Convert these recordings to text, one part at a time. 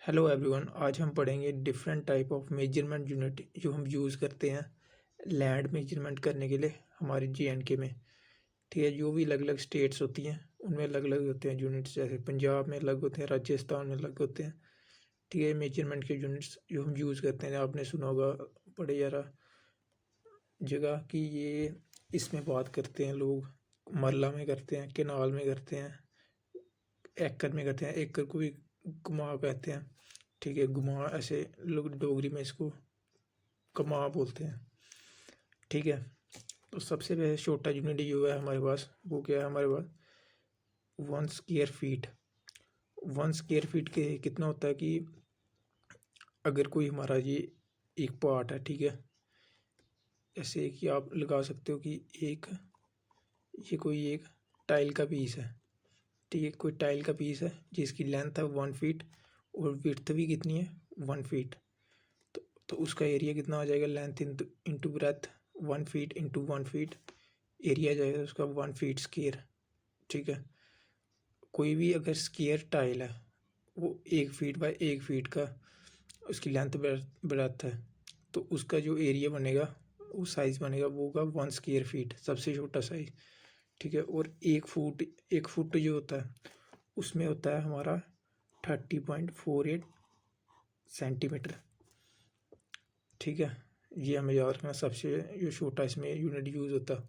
Hello everyone, आज हम पढ़ेंगे different type of measurement unit जो हम यूज़ करते हैं लैंड मेजरमेंट करने के लिए हमारे JNK में। ठीक है, जो भी अलग अलग स्टेट्स होती हैं उनमें अलग अलग होते हैं यूनिट्स। जैसे पंजाब में अलग होते हैं, राजस्थान में अलग होते हैं। ठीक है, मेजरमेंट के यूनिट्स जो हम यूज़ करते हैं, आपने सुना होगा बड़े ज़्यादा जगह कि ये इसमें बात करते हैं लोग। मरला में करते हैं, केनाल में करते हैं, एकड़ में करते हैं। एकड़ को भी गुमा कहते हैं। ठीक है, गुमा ऐसे लोग डोगरी में इसको कमा बोलते हैं। ठीक है, तो सबसे पहले छोटा यूनिट जो है हमारे पास, वो क्या है हमारे पास, 1 स्क्वायर फीट। 1 स्क्वायर फीट के कितना होता है कि अगर कोई हमारा ये एक पार्ट है, ठीक है, ऐसे कि आप लगा सकते हो कि ये कोई एक टाइल का पीस है। ठीक है, कोई टाइल का पीस है जिसकी लेंथ है 1 फीट और विड्थ भी कितनी है 1 फीट। तो उसका एरिया कितना आ जाएगा, length into breadth, 1 feet into 1 feet, area जाएगा उसका 1 फीट स्क्वायर। ठीक है, कोई भी अगर स्क्वायर टाइल है वो 1 फीट बाय 1 फीट का उसकी लेंथ ब्रेथ है, तो उसका जो एरिया बनेगा, वो साइज़ बनेगा, वो होगा 1 स्क्वायर फीट, सबसे छोटा साइज। ठीक है, और 1 फुट जो होता है उसमें होता है हमारा 30.48 सेंटीमीटर। ठीक है, ये हमें याद रखना, सबसे जो छोटा इसमें यूनिट यूज़ होता है।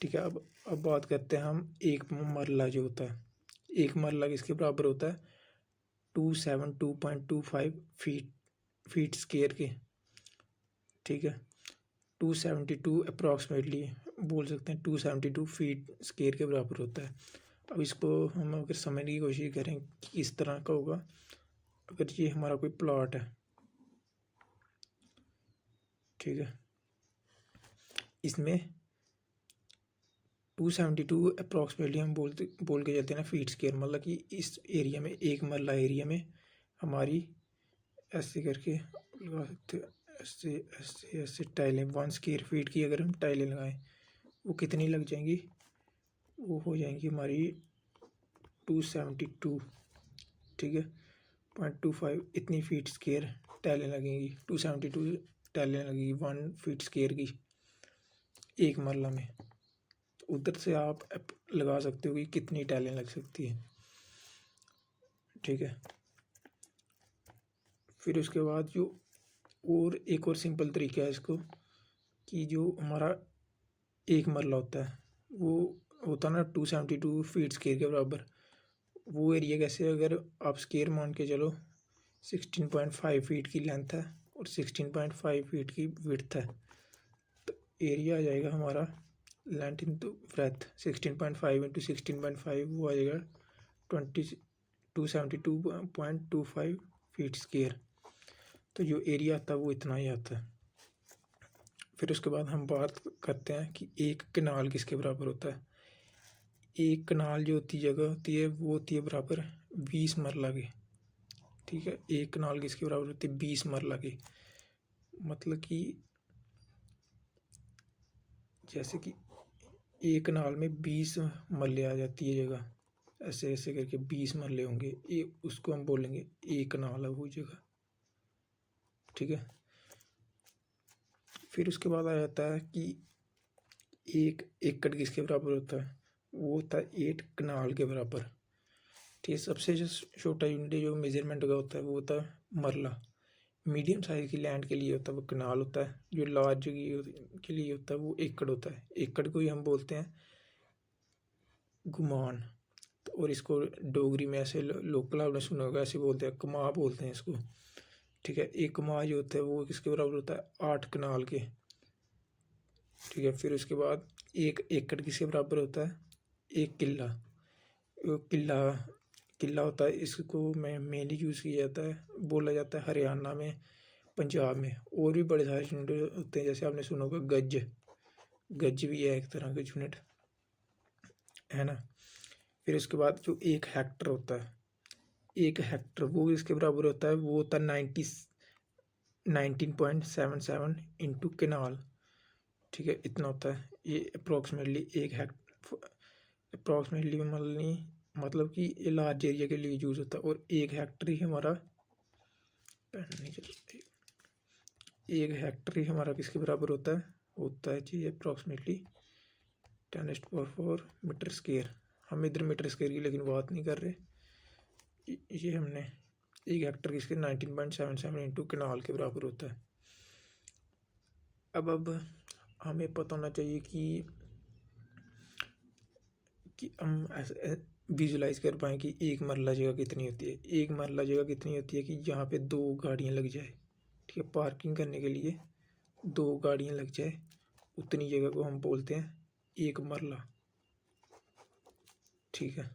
ठीक है, अब बात करते हैं हम एक मरला जो होता है। एक मरला किसके बराबर होता है, 272.25 फीट स्क्वायर के। ठीक है, 272 अप्रॉक्सीमेटली बोल सकते हैं, 272 फीट स्क्वायर के बराबर होता है। अब इसको हम अगर समझने की कोशिश करें कि किस तरह का होगा, अगर ये हमारा कोई प्लॉट है, ठीक है, इसमें 272 अप्रॉक्सीमेटली हम बोल के चलते हैं ना फीट स्क्वायर, मतलब कि इस एरिया में, एक मरला एरिया में हमारी ऐसे करके लगा सकते हैं, ऐसे ऐसे ऐसे टाइलें 1 स्क्वायर फीट की अगर हम टाइलें लगाएं, वो कितनी लग जाएंगी, वो हो जाएंगी हमारी 272। ठीक है, 0.25 इतनी फीट स्क्वायर टाइलें लगेंगी, 272 टाइलें लगेंगी 1 फीट स्क्वायर की एक मरला में। तो उधर से आप लगा सकते हो कि कितनी टाइलें लग सकती है। ठीक है, फिर उसके बाद जो और एक और सिंपल तरीका है इसको, कि जो हमारा एक मरला होता है वो होता है ना 272 फीट स्क्वायर के बराबर। वो एरिया कैसे, अगर आप स्क्वायर मान के चलो, 16.5 फीट की लेंथ है और 16.5 फीट की विड्थ है, तो एरिया आ जाएगा हमारा लेंथ इंटू ब्रेथ, 16.5 इंटू 16.5, वो आ जाएगा 272.25 फीट स्क्वायर। तो जो एरिया आता है वो इतना ही आता है। फिर उसके बाद हम बात करते हैं कि एक कनाल किसके बराबर होता है। एक कनाल जो होती जगह होती है वो होती है बराबर 20 मरला की। ठीक है, एक कनाल किसके बराबर होती है, 20 मरला की। मतलब कि जैसे कि एक कनाल में 20 मरले आ जाती है जगह, ऐसे ऐसे करके 20 मरले होंगे, ये उसको हम बोलेंगे एक कनाल है वो जगह। ठीक है, फिर उसके बाद आ जाता है कि एक एकड़ किसके बराबर होता है, वो होता है 8 कनाल के बराबर। ठीक है, सबसे जो छोटा यूनिट जो मेजरमेंट का होता है वो होता है मरला। मीडियम साइज की लैंड के लिए होता है वो कनाल होता है, जो लार्ज के लिए होता है वो एकड़ होता है। एकड़ को ही हम बोलते हैं गुमान। तो और इसको डोगरी में ऐसे लोकल आपने सुना होगा, ऐसे बोलते हैं, कमा बोलते हैं इसको। ठीक है, एक कमा जो होता है वो किसके बराबर होता है, 8 कनाल के। ठीक है, फिर उसके बाद एक एकड़ किसके बराबर होता है, एक किला। किला किला होता है, इसको मैं मेनली यूज़ किया जाता है, बोला जाता है हरियाणा में, पंजाब में। और भी बड़े सारे यूनिट होते हैं, जैसे आपने सुना होगा गज। गज भी है एक तरह का यूनिट, है ना। फिर उसके बाद जो एक हेक्टर होता है, एक हेक्टर वो इसके बराबर होता है, वो होता है 19.77 इंटू केनाल। ठीक है, इतना होता है ये अप्रोक्सीमेटली एक अप्रोक्सीमेटली, मतलब कि ये लार्ज एरिया के लिए यूज़ होता है। और एक हेक्टर ही हमारा पेन नहीं चल रही। 1 हेक्टर ही हमारा किसके बराबर होता है जी अप्रॉक्सीमेटली 10⁴ मीटर स्क्वायर। हम इधर मीटर स्क्वायर की लेकिन बात नहीं कर रहे। ये हमने 1 हेक्टर किसके 19.77 इंटू कनाल के बराबर होता है। अब हमें पता होना चाहिए कि हम ऐसे विजुलाइज कर पाएँ कि एक मरला जगह कितनी होती है। एक मरला जगह कितनी होती है कि जहाँ पे 2 गाड़ियाँ लग जाए, ठीक है, पार्किंग करने के लिए 2 गाड़ियाँ लग जाए, उतनी जगह को हम बोलते हैं एक मरला, ठीक है।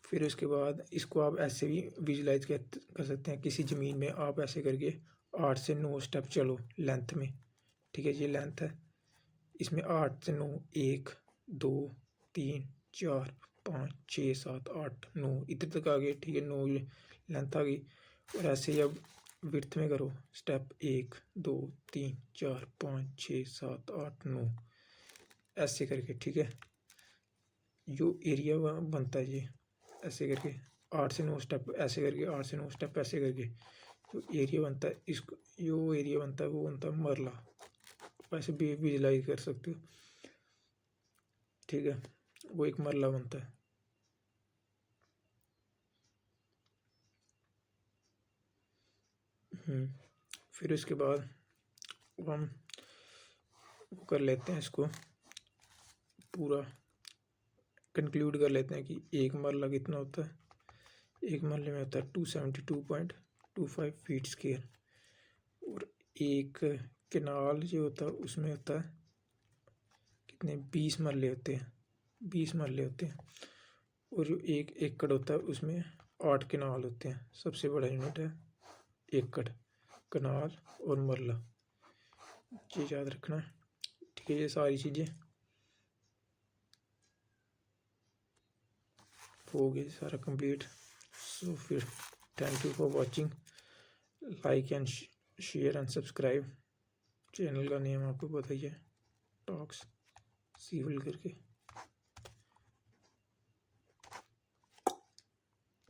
फिर उसके बाद इसको आप ऐसे भी विजुलाइज कर सकते हैं। किसी ज़मीन में आप ऐसे करके 8 से 9 स्टेप चलो लेंथ में, ठीक है। ये लेंथ है, इसमें 8 से 9 1 2 3 4 5 6 7 8 9 इधर तक आ गए, ठीक है। 9 लेंथ आ गई। और ऐसे ही अब विड्थ में करो स्टेप 1 2 3 4 5 6 7 8 9 ऐसे करके, ठीक है। जो एरिया बनता है ये ऐसे करके 8 से 9 स्टेप ऐसे करके 8 से 9 स्टेप ऐसे करके जो एरिया बनता है, इसको जो एरिया बनता है वो बनता है मरला। ऐसे भी विजुलाइज कर सकते हो, ठीक है। वो एक मरला बनता है। फिर इसके बाद हम वो कर लेते हैं, इसको पूरा कंक्लूड कर लेते हैं कि एक मरला कितना होता है। एक मरले में होता है 272.25 फीट स्क्वायर। और एक केनाल जो होता है उसमें होता है कितने 20 मरले होते हैं, 20 मरले होते हैं। और जो 1 एकड़ होता है उसमें 8 केनाल होते हैं। सबसे बड़ा यूनिट है एकड़, कनाल और मरला, ये याद रखना है, ठीक है। ये सारी चीज़ें हो गई सारा कंप्लीट। सो फिर thank you for watching. Like and share and subscribe. Channel का नेम आपको पता ही है, टॉक्स सिविल करके।